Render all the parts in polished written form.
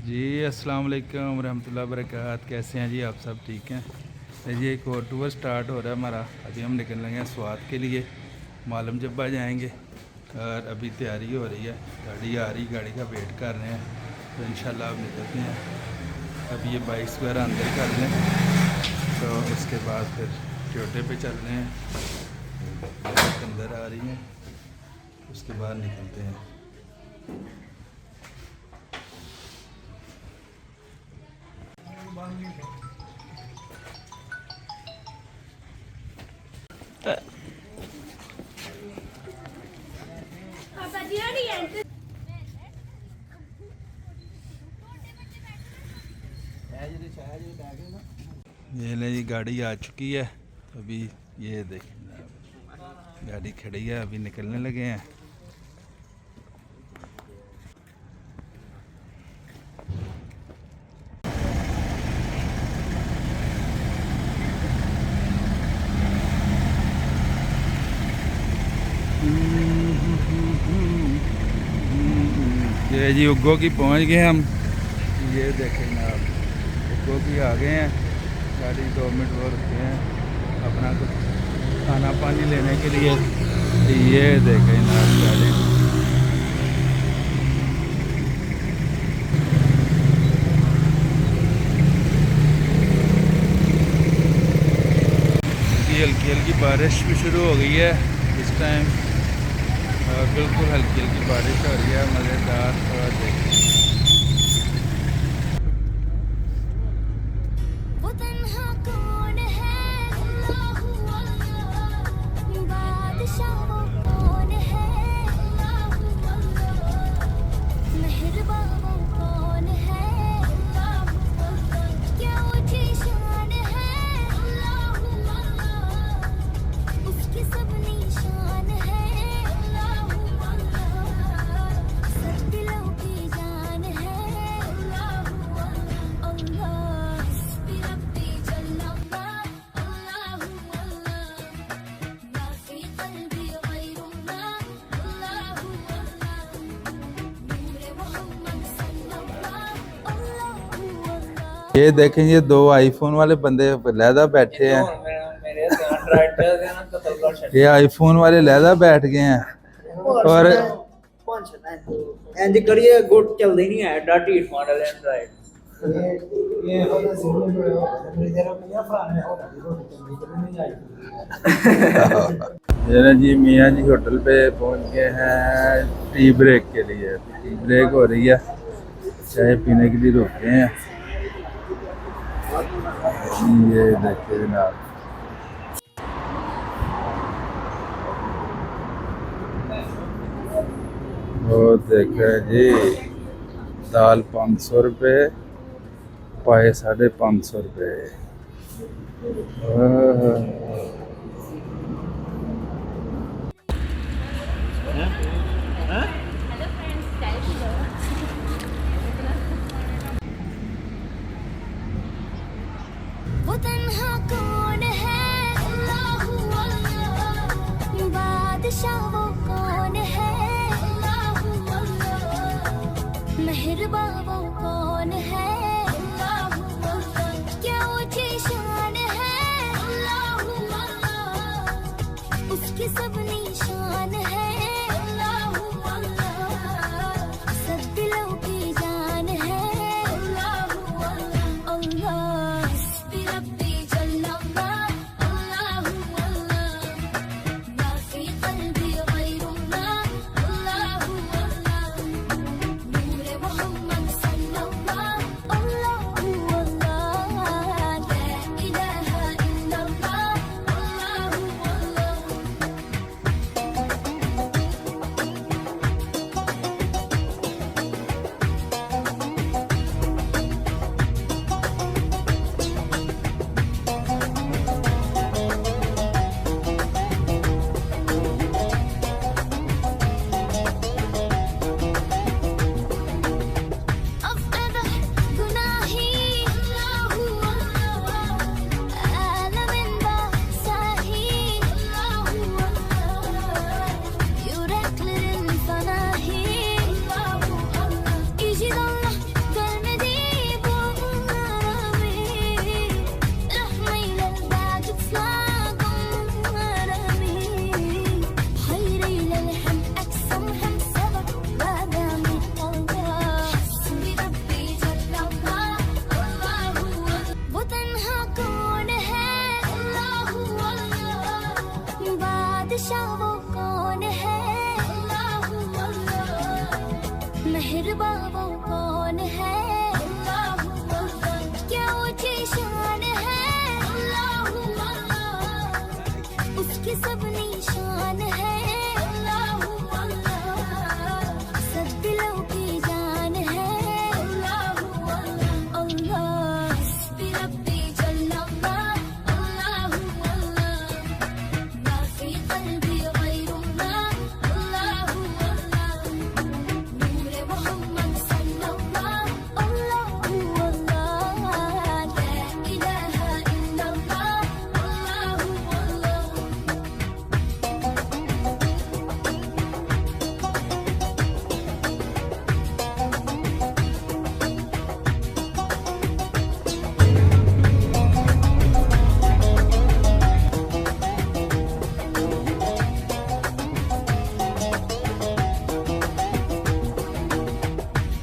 जी अस्सलाम वालेकुम रहमतुल्लाहि वबरकात। कैसे हैं जी आप सब? ठीक हैं जी। एक और टूर स्टार्ट हो रहा है हमारा। अभी हम निकल रहे हैं स्वात के लिए, मालूम जब्बा जाएंगे और अभी तैयारी हो रही है, गाड़ी आ रही, गाड़ी का वेट कर रहे हैं, तो इंशाल्लाह अब निकलते हैं। अब ये बाइक्स वगैरह अंदर कर लें तो उसके बाद फिर छोटे पे चल रहे हैं, बाइक अंदर आ रही हैं, उसके बाद निकलते हैं। ये ले जी, गाड़ी आ चुकी है। अभी ये देखें, गाड़ी खड़ी है, अभी निकलने लगे हैं। ये जी उग्गो की पहुंच गए हम। ये देखें ना आप, उग्गो की आ गए हैं। गाड़ी 2 मिनट और रुके हैं अपना कुछ खाना पानी लेने के लिए। ये देखें ना आप गाड़ी, हल्की हल्की बारिश भी शुरू हो गई है इस टाइम, और बिल्कुल हल्की हल्की बारिश हो रही है, मज़ेदार। और देखिए ये देखें, ये 2 आईफोन वाले बंदे लहदा बैठे हैं। ये आईफोन वाले लहदा बैठ गए हैं और एंड करिए गुड चल नहीं है डाटी मॉडल एंड्रॉइड ये ना जी मियाँ जी होटल पे पहुंच गए हैं टी ब्रेक के लिए। टी ब्रेक हो रही है, चाय पीने के लिए रुके हैं। ये देखिए जनाब, वो देखा जी, दाल 500 रुपये, पाए 550 रुपये। वो तन्हा कौन है, अल्लाहू अल्लाह, बादशाह वो कौन है, अल्लाहू अल्लाह, मेहरबा वो कौन है, अल्लाहू अल्लाह, क्या ऊंची शान है, अल्लाहू अल्लाह, उसकी सब निशान है, अल्लाहू अल्लाह, सब दिलों की जान है, अल्लाहू अल्लाह, अल्लाह मेहरबा वो कौन है, अल्लाह अल्लाह, क्या ऊंची शान है, अल्लाह अल्लाह, उसकी सब निशान है, अल्लाह अल्लाह, सब दिलों की जान है, अल्लाह अल्लाह अल्लाह, हस्बी रब्बी जल्लल्लाह, अल्लाह अल्लाह, मा फी क़ल्बी गैरुल्लाह, अल्लाह अल्लाह, नूर मोहम्मद सल्लल्लाह, अल्लाह अल्लाह, ला इलाहा इल्लल्लाह, अल्लाह अल्लाह।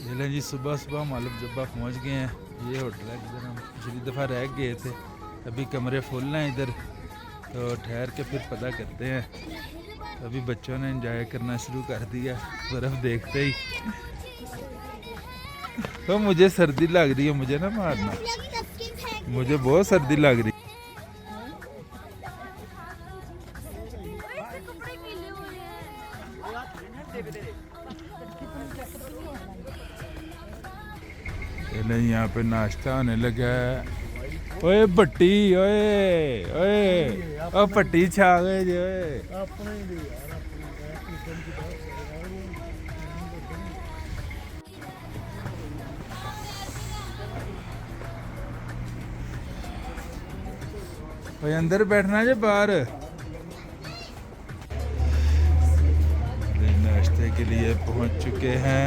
ये लें जी सुबह सुबह मालूम जब्बा पहुंच गए हैं। ये होटल है जिधर हम पिछली दफ़ा रह गए थे। अभी कमरे फुल हैं इधर, तो ठहर के फिर पता करते हैं। अभी बच्चों ने एंजॉय करना शुरू कर दिया बर्फ़ देखते ही। तो मुझे सर्दी लग रही है, मुझे ना मारना, मुझे बहुत सर्दी लग रही। ये नहीं, यहाँ पे नाश्ता होने लगा है। ओए भट्टी, ओए ओए ओ भट्टी छा गए जी ओए। ओए अंदर बैठना है बाहर। नाश्ते के लिए पहुंच चुके हैं।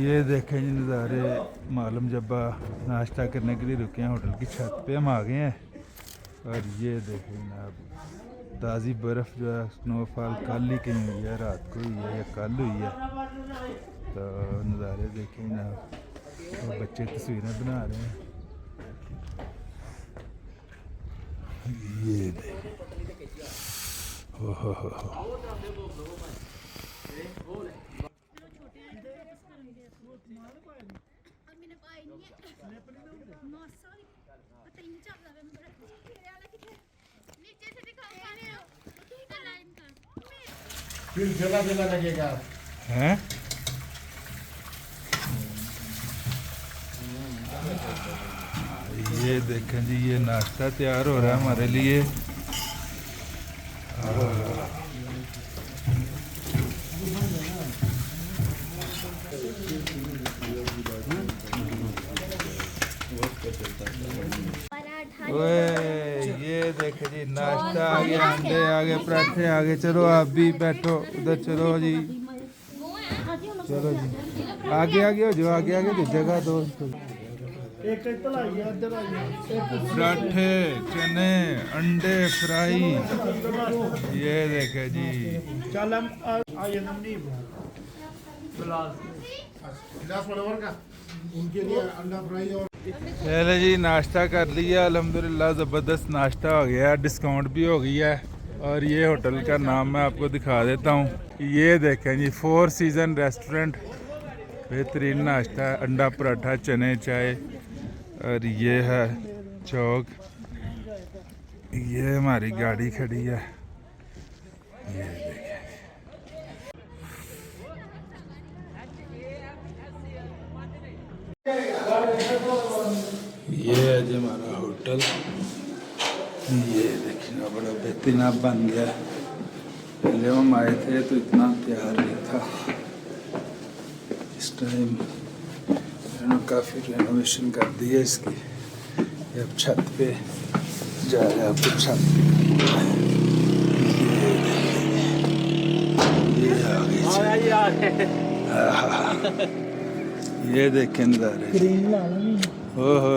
ये देखें जी नज़ारे मालूम जब्बा नाश्ता करने के लिए रुके हैं होटल की छत पे। हम आ गए हैं और ये देखें जनाब ताज़ी बर्फ़ जो है स्नोफॉल कल ही कहीं हुई है, रात को हुई है या कल हुई है। तो नज़ारे देखें जनाब, और बच्चे तस्वीरें बना रहे हैं। ये देखें, ओहो हो। फिर जगह जगह लगेगा। हैं ये देखें जी, ये नाश्ता तैयार हो रहा है हमारे लिए। ओए ये देखे जी नाश्ता आ गया, अंडे आ गए, पराठे आ गए। चलो आप भी बैठो उधर, चलो जी चलो जी, आगे आगे हो जाओ, आगे आगे हो, जगह दो। एक इधर आइए, इधर आइए। पराठे, चने, अंडे फ्राई, ये देखे जी। चल हम आइए नमनीब गिलास बराबर का उनके लिए अंडा फ्राई और पहले जी नाश्ता कर लिया अल्हम्दुलिल्लाह, ज़बरदस्त नाश्ता हो गया, डिस्काउंट भी हो गई है। और ये होटल का नाम मैं आपको दिखा देता हूँ। ये देखें जी, 4 सीज़न रेस्टोरेंट। बेहतरीन नाश्ता है, अंडा पराठा, चने, चाय। और ये है चौक, ये हमारी गाड़ी खड़ी है। ये देखें, ये है जी हमारा होटल। ये देखना बड़ा बेहतरीन अब बन गया। पहले हम आए थे तो इतना तैयार नहीं था, इस टाइम इन्होंने काफ़ी रेनोवेशन कर दी है इसकी। ये अब छत पे जा रहे हैं, आपको छत पे। ये ये आ गई आहा। ये देखें नज़ारे, ओहो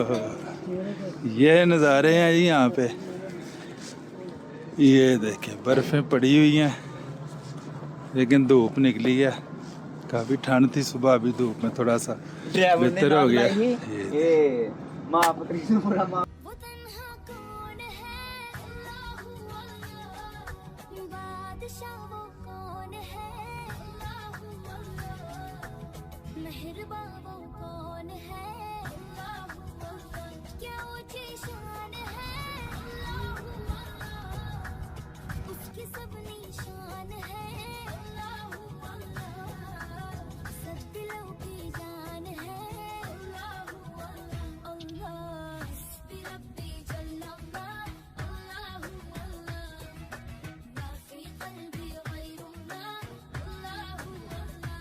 ये नज़ारे हैं जी यहाँ पे। ये देखें बर्फ़ें पड़ी हुई हैं, लेकिन धूप निकली है। काफ़ी ठंड थी सुबह, अभी धूप में थोड़ा सा बेहतर हो गया। ये माँ पुत्री से पूरा माँ वो तन्हा कौन है अल्लाहू अल्लाह, बादशाह वो कौन है अल्लाहू अल्लाह, मेहरबान वो कौन है अल्लाहू अल्लाह, क्या ऊंची शान है अल्लाहू अल्लाह, उसकी सब निशान है अल्लाहू अल्लाह, सब दिलों की जान है अल्लाहू अल्लाह, अल्लाह हस्बी रब्बी जल्लल्लाह अल्लाहू अल्लाह, मा फी क़ल्बी गैरुल्लाह अल्लाहू अल्लाह,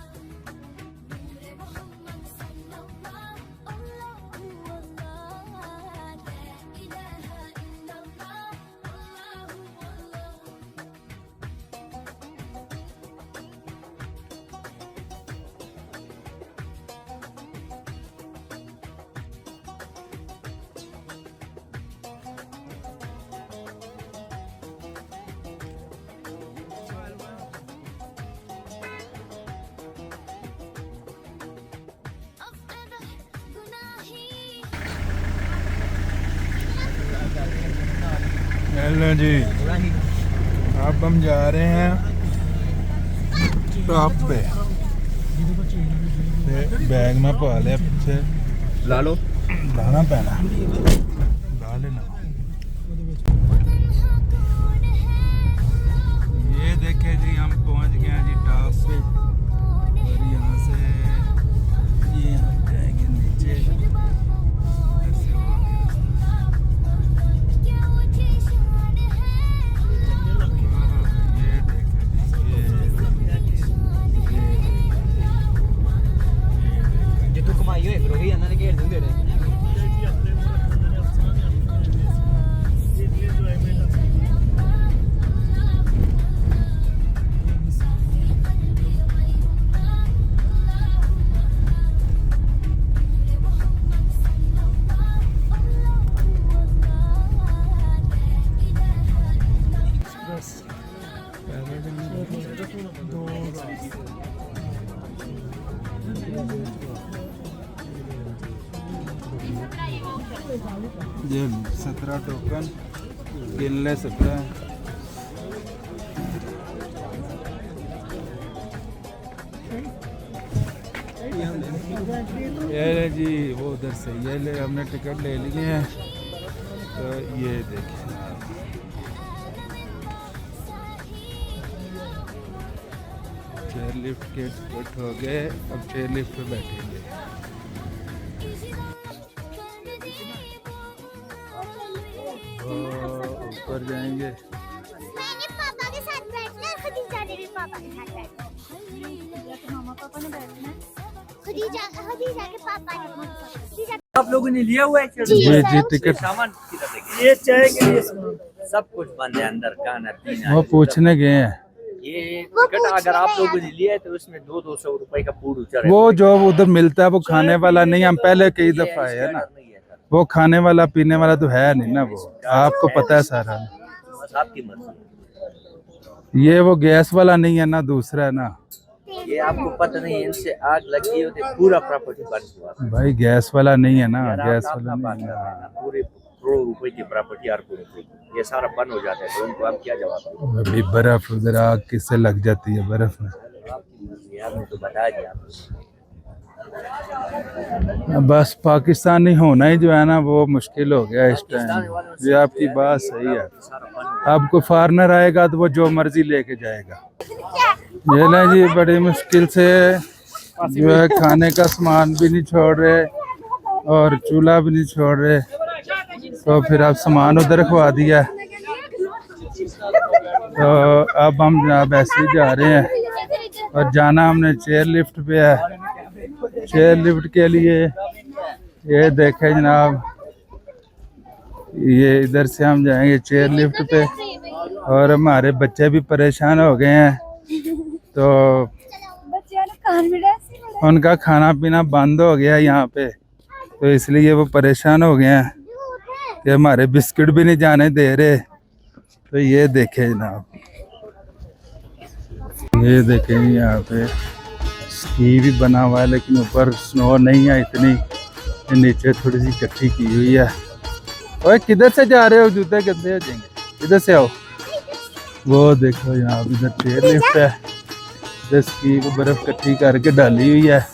नूरे मोहम्मद सल्लल्लाह अल्लाहू अल्लाह, ला इलाहा इल्लल्लाह अल्लाहू अल्लाह। अफ़्क़द गुनाही हेलो जी, अब हम जा रहे हैं टॉप पे। बैग में पा लिया पीछे, ला लो लाना पैना, ला लेना। ये देखे जी हम पहुंच गए हैं जी टॉप पे, और यहाँ से ये हम जाएंगे नीचे। ऐसे होके क्या ऊंची शान है ये देखे जी, जितू कमाई होए फिर वही ਇਹਨਾਂ ਨੇ ਘੇਰ ਦਿੰਦੇ ਨੇ। ये 17 टोकन गिन ले 17। ये ले जी, वो उधर से ये ले, हमने टिकट ले लिए हैं। तो ये देखिए चेयर लिफ्ट के टिकट हो गए, अब चेयर लिफ्ट पे बैठेंगे। ऊपर जाएंगे। मैंने पापा के साथ बैठना है, खदीजा ने भी पापा के साथ बैठना है। मामा पापा ने बैठना है, खदीजा के पापा ने खदीजा। आप लोगों ने लिया हुआ है जी, जी टिकट सामान किधर देखिए, ये चाय के लिए सब कुछ बंद है, अंदर खाना पीना। वो पूछने गए हैं। ये टिकट अगर आप लोगों ने लिया है तो उसमें 200 रुपए का फूड उचर है। वो जो उधर मिलता है वो खाने वाला नहीं, हम पहले कई दफा आए है ना, वो खाने वाला पीने वाला तो है नहीं ना, वो आपको पता है सारा। बस आपकी मर्जी। ये वो गैस वाला नहीं है ना, दूसरा है ना। ये आपको पता नहीं है, इनसे आग लगी होती पूरा प्रॉपर्टी बंद हुआ। भाई गैस वाला नहीं है ना, यार, गैस आप वाला ना बात नहीं कर रहे हैं है। ना, पूरे करोड़ रुपए की प्रॉपर्टी अरबों रुपए की, ये सारा बंद हो जाता है तो उनको आप क्या जवाब दें? अभी बर्फ उधर आग किससे लग जाती है बर्फ में। आपकी मर्जी, आपने तो बता दिया आपको। बस पाकिस्तानी होना ही जो है ना वो मुश्किल हो गया इस टाइम। ये आपकी बात सही है। सारा बंद अब कोई फॉरनर आएगा तो वो जो मर्जी लेके जाएगा। ये ना जी बड़ी मुश्किल से जो है खाने का सामान भी नहीं छोड़ रहे और चूल्हा भी नहीं छोड़ रहे, तो फिर अब सामान उधर रखवा दिया। तो अब हम जनाब ऐसे ही जा रहे हैं और जाना हमने चेयर लिफ्ट पे है। चेयर लिफ्ट के लिए ये देखें जनाब, ये इधर से हम जाएंगे चेयर लिफ्ट पे और हमारे बच्चे भी परेशान हो गए हैं तो उनका खाना पीना बंद हो गया यहाँ पे, तो इसलिए वो परेशान हो गए हैं कि हमारे बिस्किट भी नहीं जाने दे रहे। तो ये देखें जनाब, ये देखें यहाँ पे स्की भी बना हुआ है, लेकिन ऊपर स्नो नहीं है इतनी, नीचे थोड़ी सी इकट्ठी की हुई है। ओए किधर से जा रहे हो, जूते गंदे हो जाएंगे, इधर से आओ। वो देखो यहाँ पे इधर चेयर लिफ्ट है, इधर स्की को बर्फ इकट्ठी करके डाली हुई है,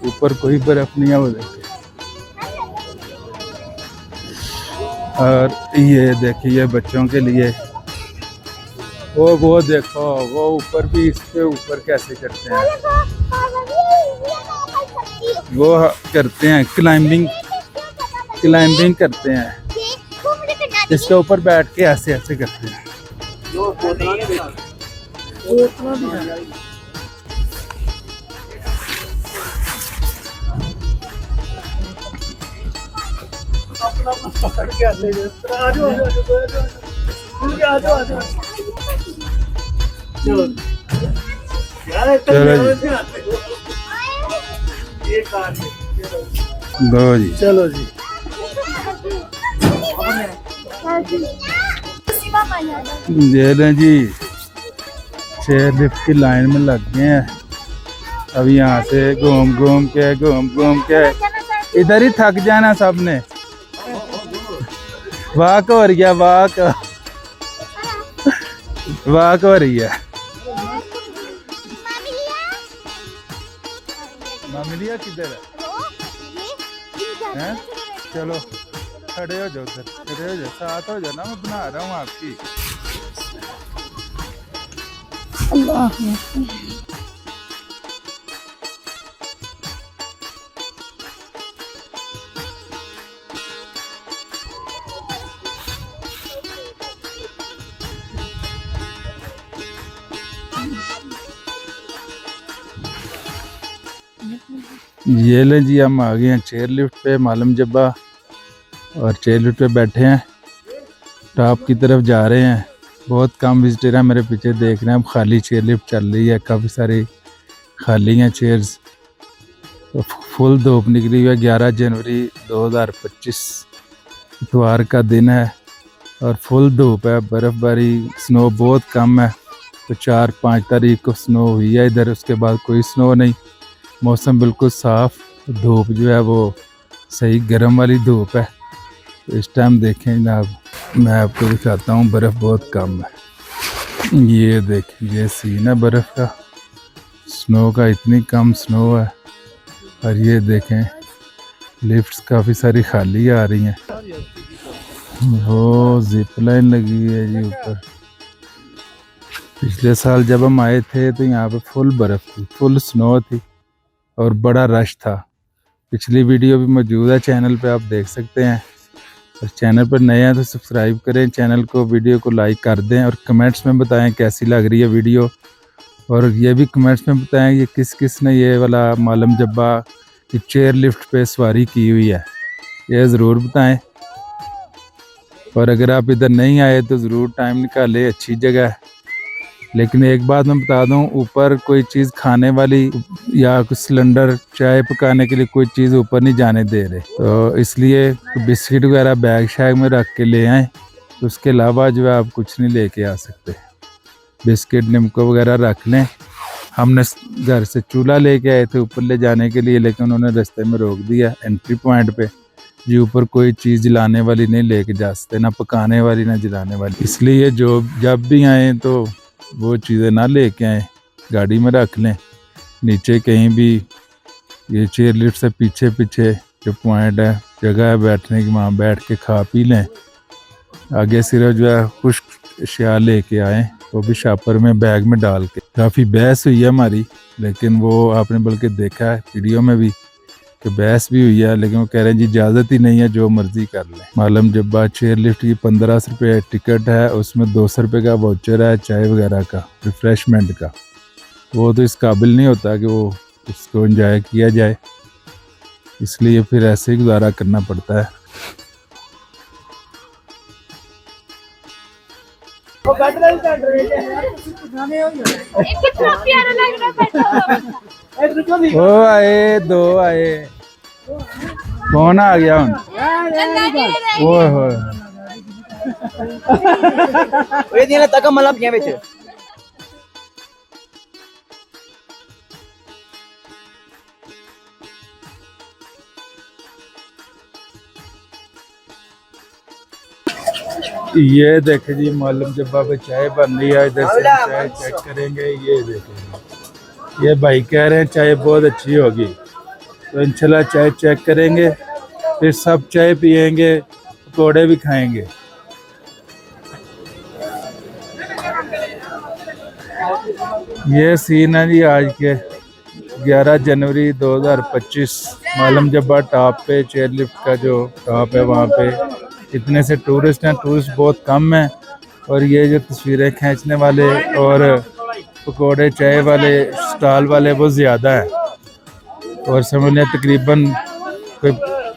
ऊपर कोई बर्फ नहीं है वो देखिए। और ये देखिए बच्चों के लिए वो देखो, वो ऊपर भी, इसके ऊपर कैसे करते हैं, वो करते हैं क्लाइंबिंग करते हैं, इसके ऊपर बैठ के ऐसे ऐसे करते हैं। चलो जी, चलो जी। ये लें जी, चेयर लिफ्ट की लाइन में लग गए हैं। अब यहाँ से घूम घूम के इधर ही थक जाना सबने। वाक हो रही है, वाक हो रही है। मामिलिया किधर है? चलो खड़े हो जाओ, उधर खड़े हो जाओ, साथ हो जाओ ना, मैं बना रहा हूँ आपकी। ये ले जी, हम आ गए हैं चेयर लिफ्ट पे मालम जब्बा, और चेयर लिफ्ट पे बैठे हैं, टॉप की तरफ जा रहे हैं। बहुत कम विजिटर है, मेरे पीछे देख रहे हैं। अब खाली चेयर लिफ्ट चल रही है, काफ़ी सारी खाली हैं चेयर्स। तो फुल धूप निकली हुई है, 11 जनवरी 2025 इतवार का दिन है, और फुल धूप है। बर्फ़बारी, स्नो बहुत कम है। तो 4-5 तारीख को स्नो हुई है इधर, उसके बाद कोई स्नो नहीं। मौसम बिल्कुल साफ़, धूप जो है वो सही गर्म वाली धूप है। तो इस टाइम देखें जनाब, मैं आपको दिखाता हूँ, बर्फ़ बहुत कम है। ये देखें, ये सीन है बर्फ़ का, स्नो का इतनी कम स्नो है। और ये देखें लिफ्ट्स काफ़ी सारी खाली आ रही हैं। वो जिप लाइन लगी है जी ऊपर। पिछले साल जब हम आए थे तो यहाँ पे फुल बर्फ़ थी, फुल स्नो थी, और बड़ा रश था। पिछली वीडियो भी मौजूद है चैनल पे, आप देख सकते हैं। और चैनल पर नए हैं तो सब्सक्राइब करें चैनल को, वीडियो को लाइक कर दें, और कमेंट्स में बताएं कैसी लग रही है वीडियो। और ये भी कमेंट्स में बताएं ये किस ने ये वाला मालम जब्बा की चेयर लिफ्ट पे सवारी की हुई है, ये ज़रूर बताएं। और अगर आप इधर नहीं आए तो ज़रूर टाइम निकालें, अच्छी जगह है। लेकिन एक बात मैं बता दूं, ऊपर कोई चीज़ खाने वाली या कुछ सिलेंडर चाय पकाने के लिए कोई चीज़ ऊपर नहीं जाने दे रहे, तो इसलिए बिस्किट वगैरह बैग शैग में रख के ले आएँ। उसके अलावा जो है आप कुछ नहीं लेके आ सकते। बिस्किट निमको वगैरह रख लें। हमने घर से चूल्हा लेके आए थे ऊपर ले जाने के लिए, लेकिन उन्होंने रास्ते में रोक दिया एंट्री पॉइंट पे, जी ऊपर कोई चीज़ जलाने वाली नहीं लेके जा सकते, ना पकाने वाली ना जलाने वाली। इसलिए जो जब भी आएँ तो वो चीज़ें ना लेके आएँ, गाड़ी में रख लें। नीचे कहीं भी ये चेयर लिफ्ट से पीछे जो पॉइंट है, जगह है बैठने की, वहाँ बैठ के खा पी लें। आगे सिर्फ जो है खुश्क अशिया लेके आएँ, वो भी शापर में बैग में डाल के। काफ़ी बहस हुई है हमारी, लेकिन वो आपने बल्कि देखा है वीडियो में भी कि बहस भी हुई है, लेकिन वो कह रहे हैं जी इजाज़त ही नहीं है, जो मर्ज़ी कर लें। मालूम जब्बा चेयर लिफ्ट की 1500 रुपये टिकट है, उसमें 200 रुपये का वाउचर है चाय वगैरह का, रिफ़्रेशमेंट का। वो तो इस काबिल नहीं होता कि वो उसको एंजॉय किया जाए, इसलिए फिर ऐसे ही गुजारा करना पड़ता है। कितना प्यारा लग रहा है ओ आए दो आए कौन आ गया हूँ ओए होए ਇਹ ਦੀਆਂ ਲੱਤਾਂ ਕੰਮਾਂ ਲੱਗ ਪਈਆਂ ਵਿੱਚ ये देखे जी मालूम जब पे चाय बन रही है इधर से चाय चेक करेंगे ये देखेंगे ये भाई कह रहे हैं चाय बहुत अच्छी होगी तो इंशाल्लाह चाय चेक करेंगे फिर सब चाय पियेंगे पकौड़े भी खाएंगे ये सीन है जी आज के 11 जनवरी 2025 मालूम जब्बा टॉप पे चेयर लिफ्ट का जो टॉप है वहाँ पे इतने से टूरिस्ट हैं टूरिस्ट बहुत कम हैं और ये जो तस्वीरें खींचने वाले और पकोड़े चाय वाले स्टॉल वाले वो ज़्यादा हैं और समझ लें तकरीबन कोई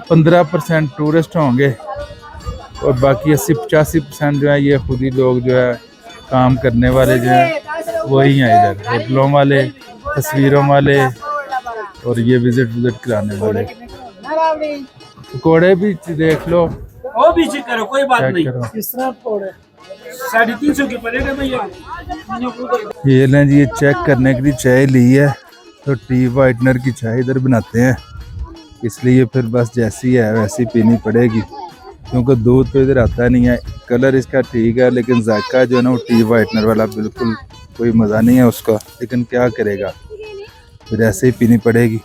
15% टूरिस्ट होंगे और बाकी 80-85% जो है ये खुद ही लोग जो है काम करने वाले जो हैं वही हैं इधर होटलों वाले तस्वीरों वाले और ये विजिट कराने वाले पकोड़े भी देख लो वो भी चेक करो कोई बात चेक नहीं करो 350 के पड़ेगा भैया ये लें जी ये चेक करने के लिए चाय ली है तो टी वाइटनर की चाय इधर बनाते हैं इसलिए फिर बस जैसी है वैसी पीनी पड़ेगी क्योंकि दूध तो इधर आता नहीं है कलर इसका ठीक है लेकिन जायका जो है ना वो टी वाइटनर वाला बिल्कुल कोई मज़ा नहीं है उसका लेकिन क्या करेगा फिर ऐसे ही पीनी पड़ेगी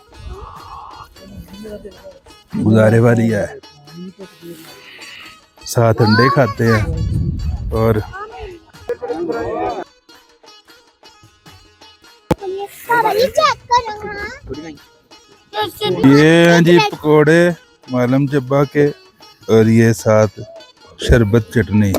गुजारे वाली है साथ अंडे खाते हैं और पापा ये चेक करो ये हैं जी पकोड़े मालम जब्बा के और ये साथ शरबत चटनी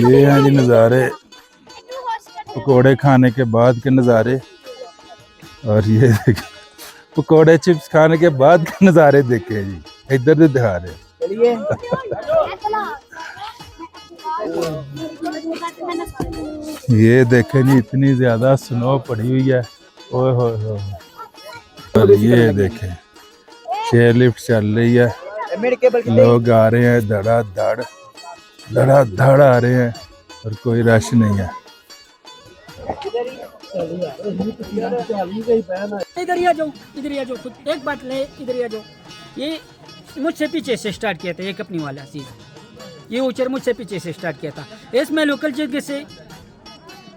ये हैं जी नज़ारे पकोड़े खाने के बाद के नज़ारे और ये देखें पकोड़े चिप्स खाने के बाद के नज़ारे देखे जी इधर से दिखा रहे ये देखें जी इतनी ज़्यादा स्नो पड़ी हुई है ओए होए होए और ये देखें चेयर लिफ्ट चल रही है लोग आ रहे हैं धड़ा आ रहे हैं और कोई रश नहीं है इधर ही आ जाओ खुद एक बात ले इधर ही आ जाओ ये मुझसे पीछे से स्टार्ट किया था ये कंपनी वाला चीज़ ये ऊंचर मुझसे पीछे से स्टार्ट किया था इसमें लोकल जगह से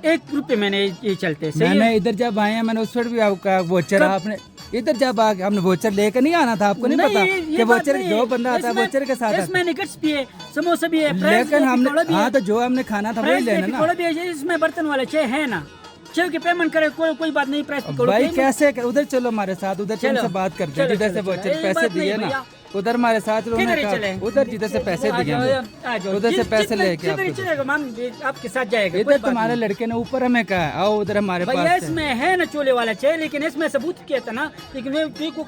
1 रुपये मैंने ये चलते मैंने इधर जब आए हैं मैंने उस पर भी आपका वोचर आपने इधर जब हमने वोचर लेकर नहीं आना था आपको नहीं पता कि वोचर जो बंदा आता है वोचर के साथ इसमें निकट्स भी है समोसा भी है लेकिन हमने हाँ तो जो हमने खाना था वही लेना ना भी है इसमें बर्तन वाले चाय है ना चाय की पेमेंट करे कोई बात नहीं प्राइस भाई कैसे उधर चलो हमारे साथ उधर से बात करते हैं जिधर से वोचर पैसे दिए ना उधर हमारे साथ उधर जिधर से पैसे दिए उधर से पैसे लेके आपके साथ जाएगा इधर तुम्हारे लड़के ने ऊपर हमें कहा आओ उधर हमारे पास इसमें है ना चोले वाला चाय लेकिन इसमें सबूत किया था ना लेकिन को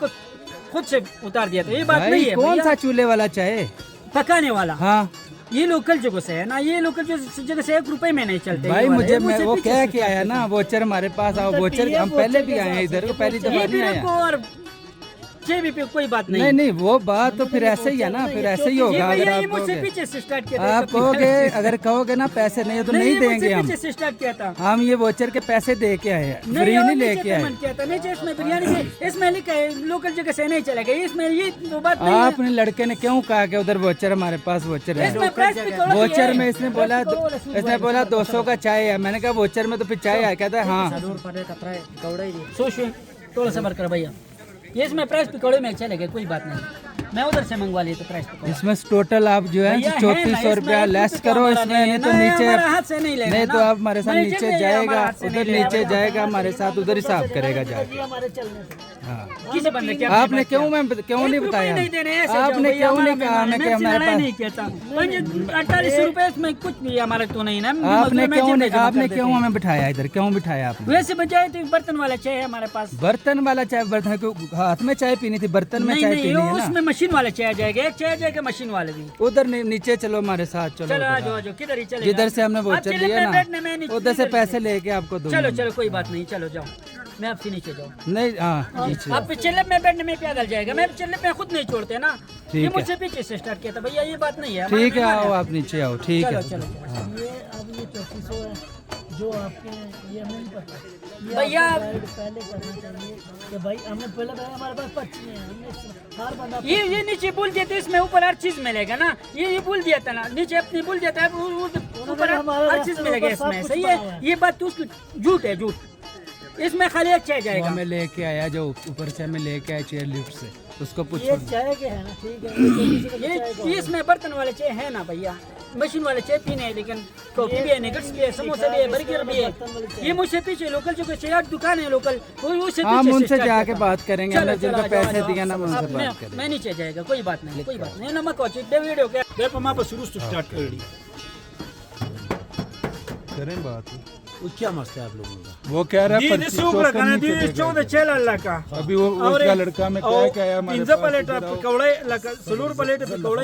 खुद से उतार दिया था ये बात नहीं है कौन सा चूल्हे वाला चाय पकाने वाला हाँ ये लोकल जगह से है ना ये लोकल जगह से 1 रुपए में नहीं चलते भाई मुझे वो कह के आया ना वोचर हमारे पास आओ वोचर हम पहले भी आए हैं इधर को पहली दफा नहीं आया भी पे कोई बात नहीं नहीं वो बात तो फिर ऐसे ही है ना फिर ऐसे ही होगा अगर आप कहोगे अगर कहोगे ना पैसे नहीं है तो नहीं देंगे हम स्टार्ट किया था हम ये वोचर के पैसे दे के आए हैं फ्री नहीं लेके आए इसमें बिरयानी इसमें लिखा है लोकल जगह से नहीं चलेगा इसमें ये तो बात नहीं आपने लड़के ने क्यों कहा कि उधर वोचर हमारे पास वोचर है वोचर में इसने बोला 200 का चाय है मैंने कहा वोचर में तो फिर चाय है कहता है हाँ थोड़ा सा भर कर भैया ये इसमें प्राइस पकौड़े में चलेगा कोई बात नहीं मैं उधर से मंगवा लिया तो प्राइस पकड़ो। इसमें टोटल आप जो है भैया है ना, 3400 रुपया इसमें लेस कुछ करो हमारा इसमें, नहीं नहीं है तो ना, नीचे हमारा हाथ से नहीं लेना नहीं तो ना। आप हमारे साथ नहीं, नीचे नहीं, जाएगा, हमारा हाथ से उधर नहीं लेना। नीचे जाएगा हमारे साथ, उधर हिसाब करेगा जाके। हमारे चलने से हाँ किसी बंदे क्या आपने क्यों नहीं बताया? आपने क्यों नहीं कहा हमें कि हमारे पास? नहीं कहता 48 रुपए में कुछ नहीं हमारा तो नहीं ना। आपने क्यों हमें बिठाया इधर, क्यों बिठाया आपने? वैसे बजाय तो बर्तन वाला चाय है हमारे पास। बर्तन वाला चाय, बर्तन को हाथ में चाय पीनी थी, बर्तन में चाय पीनी है उसमें ना। मशीन वाला चाय जाएगा, एक चाय जाएगा मशीन वाले भी। उधर नीचे चलो हमारे साथ, चलो चलो आ जाओ, किधर ही चले। जिधर से हमने वोचर लिया ना उधर से पैसे लेके आपको दूंगा। चलो चलो कोई बात नहीं, चलो जाओ, मैं आपसे नीचे जाऊँ। नहीं हाँ नीचे आप पिछले में बैठने में पैदल जाएगा, मैं पिछले में खुद नहीं छोड़ते ना। ठीक ये है। मुझसे पीछे से स्टार्ट किया था भैया, ये बात नहीं है। ठीक है, आओ आप नीचे आओ, ठीक चलो है। चलो ये अब ये 3400 है जो आपके, ये हमें नहीं पता ये भैया आपको गाइड पहले करना चाहिए कि भाई हमने पहले भाई हमारे पास पर्ची है, हमने हर बंदा ये नीचे बोल दिया था, इसमें ऊपर हर चीज मिलेगा ना। ये बोल दिया था ना, नीचे अपनी बोल दिया था, ऊपर हर चीज मिलेगा इसमें। सही है, ये बात तो झूठ है, झूठ। इसमें खाली एक चाय जाएगा। हमें लेके आया जो ऊपर से हमें लेके आया चेयर लिफ्ट से, उसको पूछो। ये चाय के है ना, ठीक है ये इसमें बर्तन वाले चाय है ना भैया, मशीन वाले चाय पीने हैं, लेकिन कॉफी भी है, निगट्स भी है, समोसा भी है, बर्गर भी है। ये मुझसे पीछे लोकल जो चाय दुकान है लोकल, वो से हम पीछे उनसे start जाके करता। बात करेंगे, चलो, हमने जिनको चलो, पैसे जाओ, दिए ना उनसे अब बात करेंगे। मैं नीचे जाएगा, कोई बात नहीं, कोई बात नहीं। नमक हो चिट्टे वीडियो के देखो मां पर शुरू से स्टार्ट कर दी। करें बात। वो क्या मसला है आप लोगों का? वो कह रहा है दी पर्ची सुपर टोकन खाना नहीं दी चलेगा। 14 चल अल्लाह का। अभी वो उसका लड़का में क्या क्या आया हमारे पिंजा पास, प्लेट इधर आओ। पकौड़े लगा सलूर प्लेट पकौड़े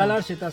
कलर से तास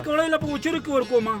पकौड़े ला पूछो कि और कोमा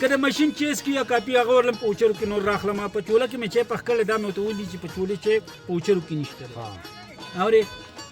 कदे मशीन चेस किया कापी अगर लम पूछो कि नो राख लमा पचोला कि मैं चे पकड़ ले दाम तो ली ची पचोले चे पूछो कि निश्तर और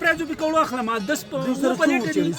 प्राइस पकौड़ा अखलमा 10 प्लेट दी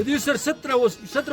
यदि सर 17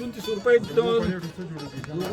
3400 रुपए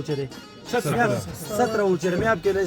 उचरे 17 17 उचरे मैं आपके लिए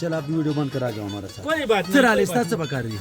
चल आप वीडियो बंद करा जाओ हमारे साथ कोई बात तेरा नहीं लिस्ता से बका रही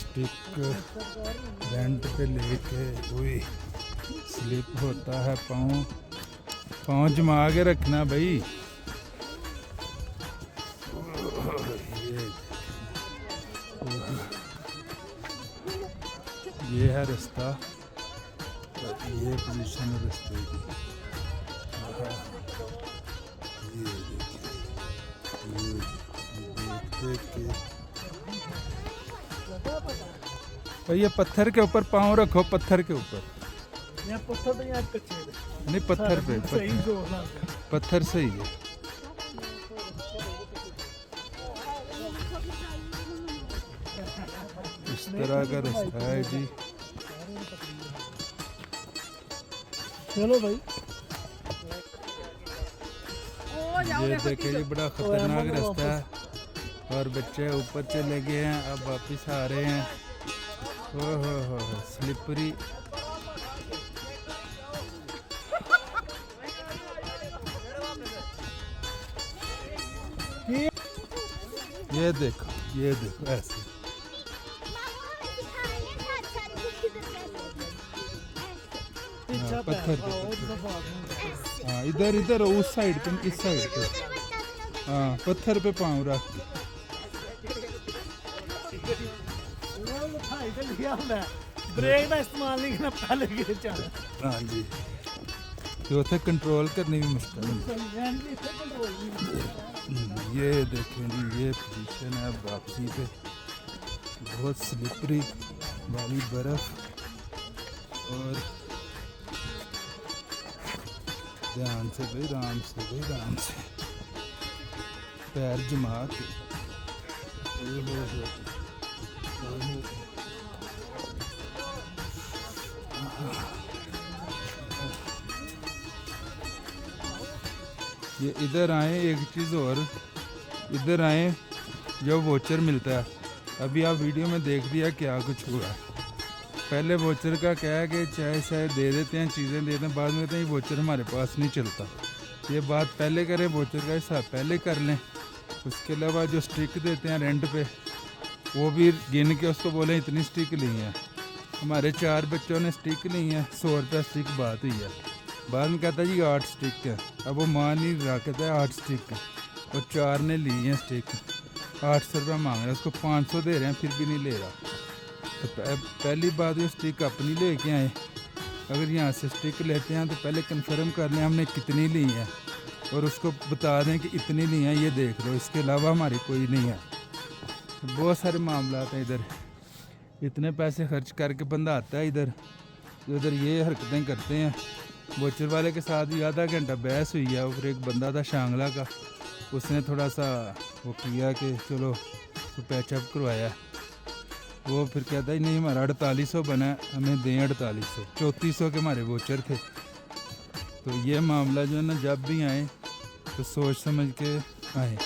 स्टिक रेंट पे लेके हुई स्लिप होता है पाँव जमा के रखना भाई। ये है रास्ता, ये पोजीशन है रास्ते की। ये देखिए भाई, ये पत्थर के ऊपर पाँव रखो, पत्थर के ऊपर नहीं, पत्थर पे पत्थर सही है। इस तरह का रास्ता है जी। चलो भाई ये देखे जी, बड़ा खतरनाक रास्ता है और बच्चे ऊपर चले गए हैं, अब वापिस आ रहे हैं। हो स्लिपरी। ये देखो ऐसे। हाँ, पत्थर पे। हाँ, इधर उस साइड पे, इस साइड पे। हाँ, पत्थर पे पाँव रख के। ब्रेक का इस्तेमाल नहीं करना, पहले गिर जाना। हाँ जी, तो उसे कंट्रोल करनी भी मुश्किल है। ये देखें जी, ये पोजीशन है वापसी पे, बहुत स्लिपरी वाली बर्फ। और ध्यान से भाई, आराम से भाई, आराम से पैर जमा के। ये इधर आए, एक चीज़ और, इधर आए, जब वोचर मिलता है अभी आप वीडियो में देख दिया क्या कुछ हुआ। पहले वोचर का क्या है कि चाहे शायद दे देते हैं, चीज़ें दे देते हैं, बाद में कहते हैं ये वोचर हमारे पास नहीं चलता। ये बात पहले करें, वोचर का हिसाब पहले कर लें। उसके अलावा जो स्टिक देते हैं रेंट पे, वो भी गिन के उसको बोलें इतनी स्टिक ली है। हमारे 4 बच्चों ने स्टिक ली है, 100 रुपये स्टिक बात हुई है। बाद में कहता जी 8 स्टिक है। अब वो मान नहीं रहा, कहता है 8 स्टिक है और 4 ने ली है स्टिक, 800 रुपये मांग रहा है, उसको 500 दे रहे हैं फिर भी नहीं ले रहा। तो पहली बात ये स्टिक अपनी लेके आए। अगर यहाँ से स्टिक लेते हैं तो पहले कंफर्म कर लें हमने कितनी ली है और उसको बता दें कि इतनी ली है, ये देख लो, इसके अलावा हमारी कोई नहीं है। बहुत सारे मामला हैं इधर, इतने पैसे खर्च करके बंदा आता है इधर, उधर ये हरकतें करते हैं। वोचर वाले के साथ भी आधा घंटा बहस हुई है। और एक बंदा था शांगला का, उसने थोड़ा सा वो किया कि चलो तो पैचअप करवाया। वो फिर कहता ही नहीं हमारा 4800 बना है, हमें दें 4800, 3400 के हमारे वोचर थे। तो ये मामला जो है ना, जब भी आए तो सोच समझ के आए।